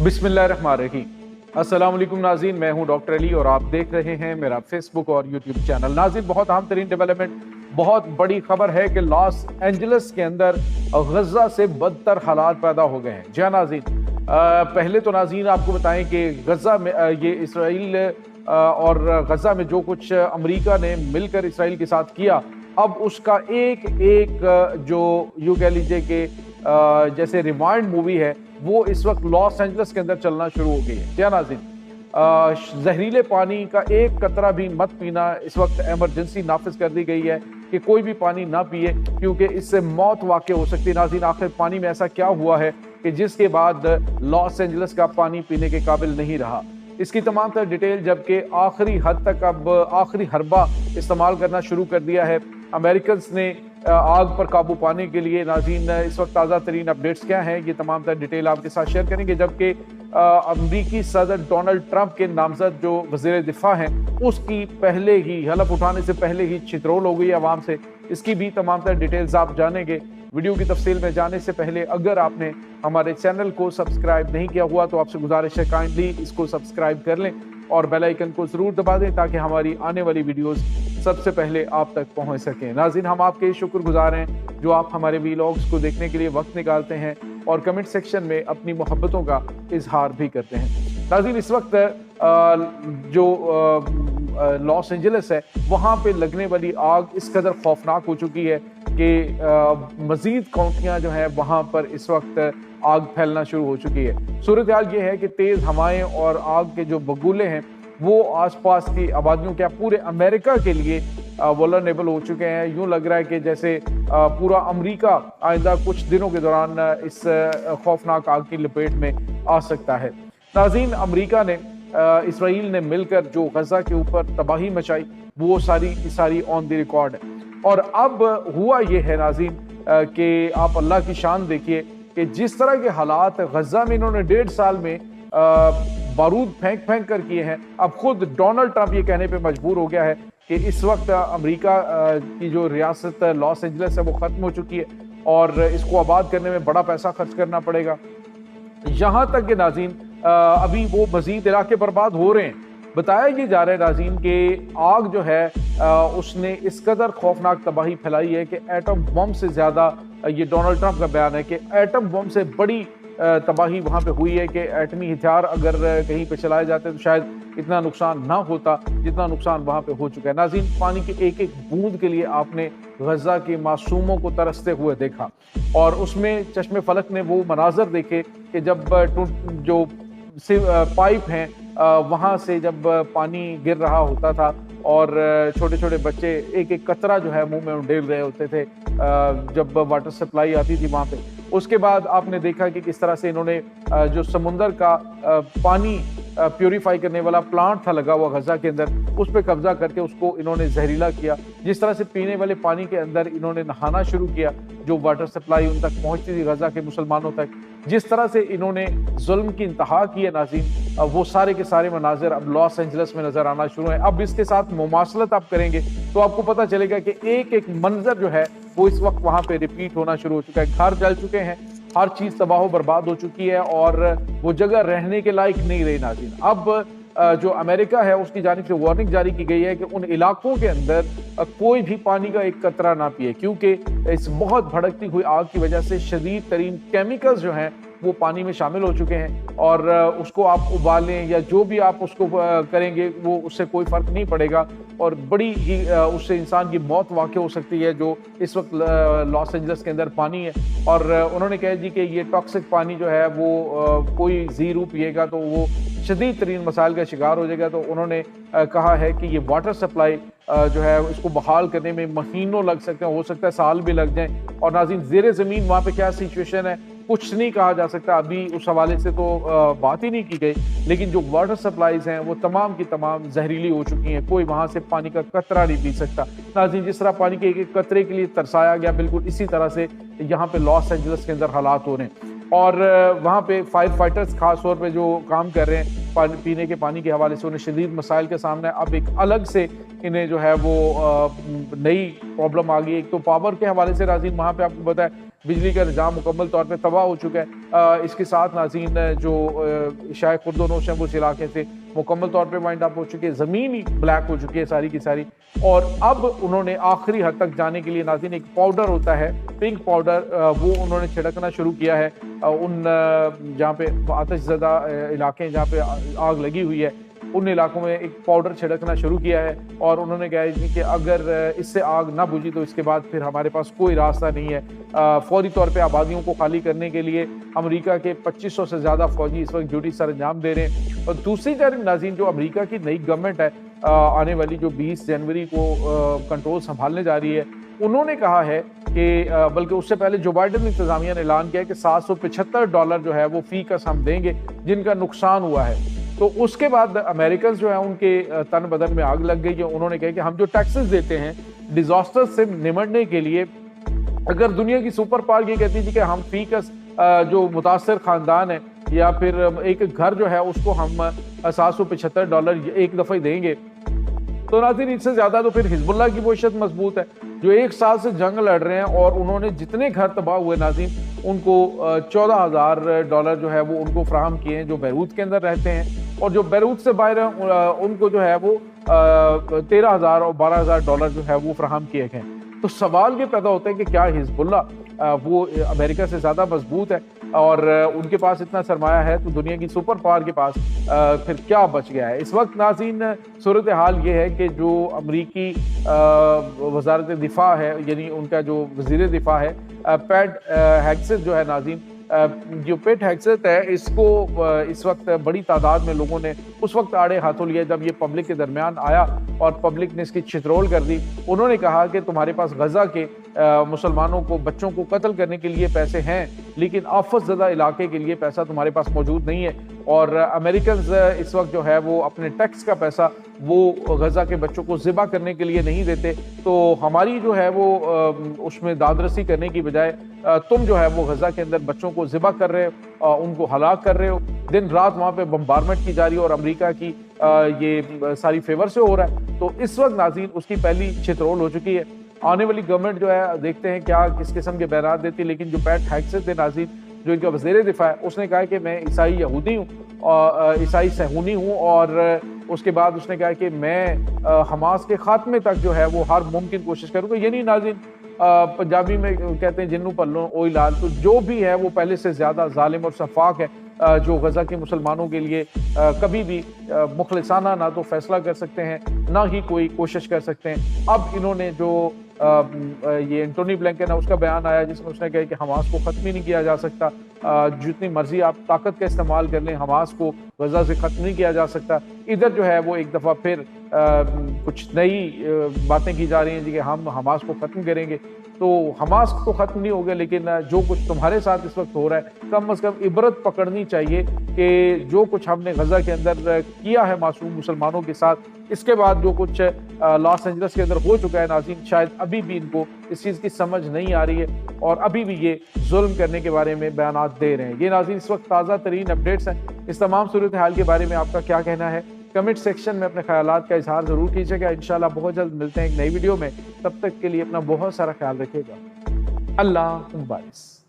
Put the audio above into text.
बिस्मिल्लाहिर्रहमानिर्रहीम। अस्सलाम वालेकुम नाज़रीन, मैं हूं डॉक्टर अली और आप देख रहे हैं मेरा फेसबुक और यूट्यूब चैनल। नाज़रीन, बहुत अहम तरीन डेवलपमेंट, बहुत बड़ी खबर है कि लॉस एंजलिस के अंदर गजा से बदतर हालात पैदा हो गए हैं। जी हाँ नाज़रीन, पहले तो नाज़रीन आपको बताएं कि गजा में ये इसराइल और गजा में जो कुछ अमेरिका ने मिलकर इसराइल के साथ किया, अब उसका एक एक जो यूँ कह लीजिए कि जैसे रिवाइंड मूवी है वो इस वक्त लॉस एंजलिस के अंदर चलना शुरू हो गई है। क्या नाज़रीन, जहरीले पानी का एक कतरा भी मत पीना इस वक्त इमरजेंसी नाफिज कर दी गई है कि कोई भी पानी ना पिए, क्योंकि इससे मौत वाक़ई हो सकती है। नाज़रीन, आखिर पानी में ऐसा क्या हुआ है कि जिसके बाद लॉस एंजलिस का पानी पीने के काबिल नहीं रहा? इसकी तमाम तर डिटेल, जबकि आखिरी हद तक अब आखिरी हरबा इस्तेमाल करना शुरू कर दिया है अमेरिकन ने आग पर काबू पाने के लिए। नाज़रीन, इस वक्त ताज़ा तरीन अपडेट्स क्या हैं, ये तमाम तर डिटेल आपके साथ शेयर करेंगे। जबकि अमरीकी सदर डोनाल्ड ट्रंप के नामजद जो वज़ीर दिफा हैं, उसकी पहले ही हलफ उठाने से पहले ही छितरोल हो गई आवाम से। इसकी भी तमाम तर डिटेल्स आप जानेंगे। वीडियो की तफसील में जाने से पहले अगर आपने हमारे चैनल को सब्सक्राइब नहीं किया हुआ तो आपसे गुजारिश है काइंडली इसको सब्सक्राइब कर लें और बेल आइकन को ज़रूर दबा दें ताकि हमारी आने वाली वीडियोस सबसे पहले आप तक पहुंच सकें। नाज़रीन, हम आपके शुक्रगुजार हैं जो आप हमारे वीलॉग्स को देखने के लिए वक्त निकालते हैं और कमेंट सेक्शन में अपनी मोहब्बतों का इजहार भी करते हैं। नाज़रीन, इस वक्त जो लॉस एंजलिस है वहाँ पे लगने वाली आग इस कदर खौफनाक हो चुकी है कि मज़ीद काउंटियाँ जो हैं वहाँ पर इस वक्त आग फैलना शुरू हो चुकी है। सूरत हाल ये है कि तेज़ हवाएं और आग के जो बगुले हैं वो आसपास की आबादियों क्या पूरे अमेरिका के लिए वल्नरेबल हो चुके हैं। यूं लग रहा है कि जैसे पूरा अमेरिका आइंदा कुछ दिनों के दौरान इस खौफनाक आग की लपेट में आ सकता है। नाज़रीन, अमेरिका ने इसराइल ने मिलकर जो गजा के ऊपर तबाही मचाई वो सारी की सारी ऑन द रिकॉर्ड है। और अब हुआ ये है नाज़रीन कि आप अल्लाह की शान देखिए कि जिस तरह के हालात गजा में इन्होंने 1.5 साल में बारूद फेंक फेंक कर किए हैं, अब खुद डोनाल्ड ट्रंप ये कहने पे मजबूर हो गया है कि इस वक्त अमेरिका की जो रियासत लॉस एंजलिस है वो ख़त्म हो चुकी है और इसको आबाद करने में बड़ा पैसा खर्च करना पड़ेगा। यहाँ तक कि नाज़रीन अभी वो मज़ीद इलाके बर्बाद हो रहे हैं। बताया ये जा रहा है नाज़रीन कि आग जो है उसने इस कदर खौफनाक तबाही फैलाई है कि एटम बम से ज़्यादा, ये डोनाल्ड ट्रंप का बयान है कि एटम बम से बड़ी तबाही वहाँ पे हुई है कि एटमी हथियार अगर कहीं पे चलाए जाते तो शायद इतना नुकसान ना होता जितना नुकसान वहाँ पे हो चुका है। नाज़रीन, पानी के एक एक बूंद के लिए आपने गजा के मासूमों को तरसते हुए देखा और उसमें चश्मे फलक ने वो मनाजर देखे कि जब जो पाइप हैं वहाँ से जब पानी गिर रहा होता था और छोटे छोटे बच्चे एक एक कतरा जो है मुंह में उंडेल रहे होते थे जब वाटर सप्लाई आती थी वहाँ पे। उसके बाद आपने देखा कि किस तरह से इन्होंने जो समुंदर का पानी प्योरीफाई करने वाला प्लांट था लगा हुआ गजा के अंदर, उस पर कब्जा करके उसको इन्होंने जहरीला किया। जिस तरह से पीने वाले पानी के अंदर इन्होंने नहाना शुरू किया, जो वाटर सप्लाई उन तक पहुंचती थी गजा के मुसलमानों तक, जिस तरह से इन्होंने जुल्म की इंतहा की है नाज़रीन, वो सारे के सारे मनाजिर अब लॉस एंजलिस में नजर आना शुरू है। अब इसके साथ मुमासलत आप करेंगे तो आपको पता चलेगा कि एक एक मंजर जो है वो इस वक्त वहाँ पे रिपीट होना शुरू हो चुका है। घर जल चुके हैं, हर चीज तबाह बर्बाद हो चुकी है और वो जगह रहने के लायक नहीं रही नाज़रीन। अब जो अमेरिका है उसकी जानिब से वार्निंग जारी की गई है कि उन इलाकों के अंदर कोई भी पानी का एक कतरा ना पिए, क्योंकि इस बहुत भड़कती हुई आग की वजह से शदीद तरीन केमिकल्स जो हैं वो पानी में शामिल हो चुके हैं और उसको आप उबालें या जो भी आप उसको करेंगे वो उससे कोई फ़र्क नहीं पड़ेगा और बड़ी ही उससे इंसान की मौत वाक़ई हो सकती है जो इस वक्त लॉस एंजलिस के अंदर पानी है। और उन्होंने कह दी कि ये टॉक्सिक पानी जो है वो कोई ज़ीरो पिएगा तो वो शदीद तरीन मसाइल का शिकार हो जाएगा। तो उन्होंने कहा है कि ये वाटर सप्लाई जो है इसको बहाल करने में महीनों लग सकते हैं, हो सकता है साल भी लग जाएं। और नाज़रीन, ज़ेरे ज़मीन वहाँ पे क्या सिचुएशन है कुछ नहीं कहा जा सकता, अभी उस हवाले से तो बात ही नहीं की गई। लेकिन जो वाटर सप्लाईज हैं वो तमाम की तमाम जहरीली हो चुकी हैं, कोई वहाँ से पानी का कतरा नहीं पी सकता। नाज़रीन, जिस तरह पानी के एक एक कतरे के लिए तरसाया गया, बिल्कुल इसी तरह से यहाँ पे लॉस एंजलिस के अंदर हालात हो रहे हैं। और वहाँ पे फायर फाइटर्स खास तौर पे जो काम कर रहे हैं पानी पीने के पानी के हवाले से, उन्हें शदीद मसाइल के सामने अब एक अलग से इन्हें जो है वो नई प्रॉब्लम आ गई। एक तो पावर के हवाले से नाज़रीन वहाँ पे आपको पता है बिजली का निज़ाम मुकम्मल तौर पे तबाह हो चुका है। इसके साथ नाज़रीन जो शायद खुर्द-ओ-नोश है उस इलाके से मुकम्मल तौर पे वाइंड अप हो चुकी है, ज़मीन ही ब्लैक हो चुकी है सारी की सारी। और अब उन्होंने आखिरी हद तक जाने के लिए नाज़रीन एक पाउडर होता है, पिंक पाउडर, वो उन्होंने छिड़कना शुरू किया है उन जहाँ पे आतिशज़दा इलाके जहाँ पे आग लगी हुई है उन इलाकों में एक पाउडर छिड़कना शुरू किया है। और उन्होंने कहा है कि अगर इससे आग ना बुझी तो इसके बाद फिर हमारे पास कोई रास्ता नहीं है। फौरी तौर पे आबादियों को खाली करने के लिए अमेरिका के 2500 से ज़्यादा फौजी इस वक्त ड्यूटी सर अंजाम दे रहे हैं। और दूसरी तरफ नाज़रीन जो अमेरिका की नई गवर्नमेंट है आने वाली जो 20 जनवरी को कंट्रोल संभालने जा रही है, उन्होंने कहा है कि बल्कि उससे पहले जो बाइडेन इंतजामिया ने ऐलान किया है कि $775 जो है वो फी कस हम देंगे जिनका नुकसान हुआ है। तो उसके बाद अमेरिकन जो है उनके तन बदन में आग लग गई है। उन्होंने कहा कि हम जो टैक्सेस देते हैं डिजास्टर से निमटने के लिए, अगर दुनिया की सुपर पावर ये कहती थी कि हम फी कस जो मुतासर खानदान है या फिर एक घर जो है उसको हम $775 एक दफ़ा ही देंगे, तो नाज़रीन इससे ज़्यादा तो फिर हिजबुल्लाह की वहशत मजबूत है जो 1 साल से जंग लड़ रहे हैं। और उन्होंने जितने घर तबाह हुए नाज़रीन उनको $14,000 जो है वो उनको फ्राहम किए हैं जो बैरूत के अंदर रहते हैं, और जो बैरूत से बाहर हैं उनको जो है वो $13,000 और $12,000 जो है वो फ्राहम किए गए। तो सवाल ये पैदा होता है कि क्या हिजबुल्लाह वो अमेरिका से ज़्यादा मजबूत है और उनके पास इतना सरमाया है तो दुनिया की सुपर पावर के पास फिर क्या बच गया है। इस वक्त नाज़रीन सूरत हाल ये है कि जो अमरीकी वज़ारत दिफा है यानी उनका जो वज़ीर दिफा है पैट हेग्सेथ जो है नाज़रीन, जो पेट हेग्सेथ है इसको इस वक्त बड़ी तादाद में लोगों ने उस वक्त आड़े हाथों लिया जब ये पब्लिक के दरमियान आया और पब्लिक ने इसकी छितरोल कर दी। उन्होंने कहा कि तुम्हारे पास गजा के मुसलमानों को बच्चों को कत्ल करने के लिए पैसे हैं लेकिन आफत ज़दा इलाके के लिए पैसा तुम्हारे पास मौजूद नहीं है। और अमेरिकन इस वक्त जो है वो अपने टैक्स का पैसा वो गजा के बच्चों को ज़िबा करने के लिए नहीं देते, तो हमारी जो है वो उसमें दादरसी करने की बजाय तुम जो है वो गजा के अंदर बच्चों को ज़िबा कर रहे हो, उनको हलाक कर रहे हो, दिन रात वहाँ पे बम्बारमेंट की जा रही है और अमेरिका की ये सारी फेवर से हो रहा है। तो इस वक्त नाज़रीन उसकी पहली छितरोल हो चुकी है। आने वाली गवर्नमेंट जो है देखते हैं क्या किस किस्म के बयान देती है, लेकिन जो पैट हेग्सेथ थे नाज़रीन जो इनका वज़ीर दिफा है उसने कहा कि मैं ईसाई यहूदी हूँ और ईसाई सहूनी हूँ, और उसके बाद उसने कहा कि मैं हमास के खात्मे तक जो है वो हर मुमकिन कोशिश करूँगा। यानी नाज़रीन पंजाबी में कहते हैं जिन्नू पल्लो ओई लाल, तो जो भी है वो पहले से ज़्यादा जालिम और शफाक है जो गजा के मुसलमानों के लिए कभी भी मुखलिसाना ना तो फैसला कर सकते हैं ना ही कोई कोशिश कर सकते हैं। अब इन्होंने जो ये एंटोनी ब्लिंकन है उसका बयान आया जिसमें उसने कहा कि हमास को ख़त्म ही नहीं किया जा सकता, जितनी मर्जी आप ताकत का इस्तेमाल कर लें हमास को गजा से ख़त्म नहीं किया जा सकता। इधर जो है वो एक दफ़ा फिर कुछ नई बातें की जा रही हैं कि हम हमास को ख़त्म करेंगे। तो हमास तो ख़त्म नहीं होगा लेकिन जो कुछ तुम्हारे साथ इस वक्त हो रहा है कम से कम इबरत पकड़नी चाहिए कि जो कुछ हमने गजा के अंदर किया है मासूम मुसलमानों के साथ, इसके बाद जो कुछ लॉस एंजल्स के अंदर हो चुका है नाज़रीन, शायद अभी भी इनको इस चीज़ की समझ नहीं आ रही है और अभी भी ये जुल्म करने के बारे में बयानात दे रहे हैं। ये नाज़रीन इस वक्त ताज़ा तरीन अपडेट्स हैं। इस तमाम सूरत हाल के बारे में आपका क्या कहना है? कमेंट सेक्शन में अपने ख्यालात का इजहार ज़रूर कीजिएगा। इंशाल्लाह बहुत जल्द मिलते हैं एक नई वीडियो में, तब तक के लिए अपना बहुत सारा ख्याल रखिएगा। अल्लाह मुबारक।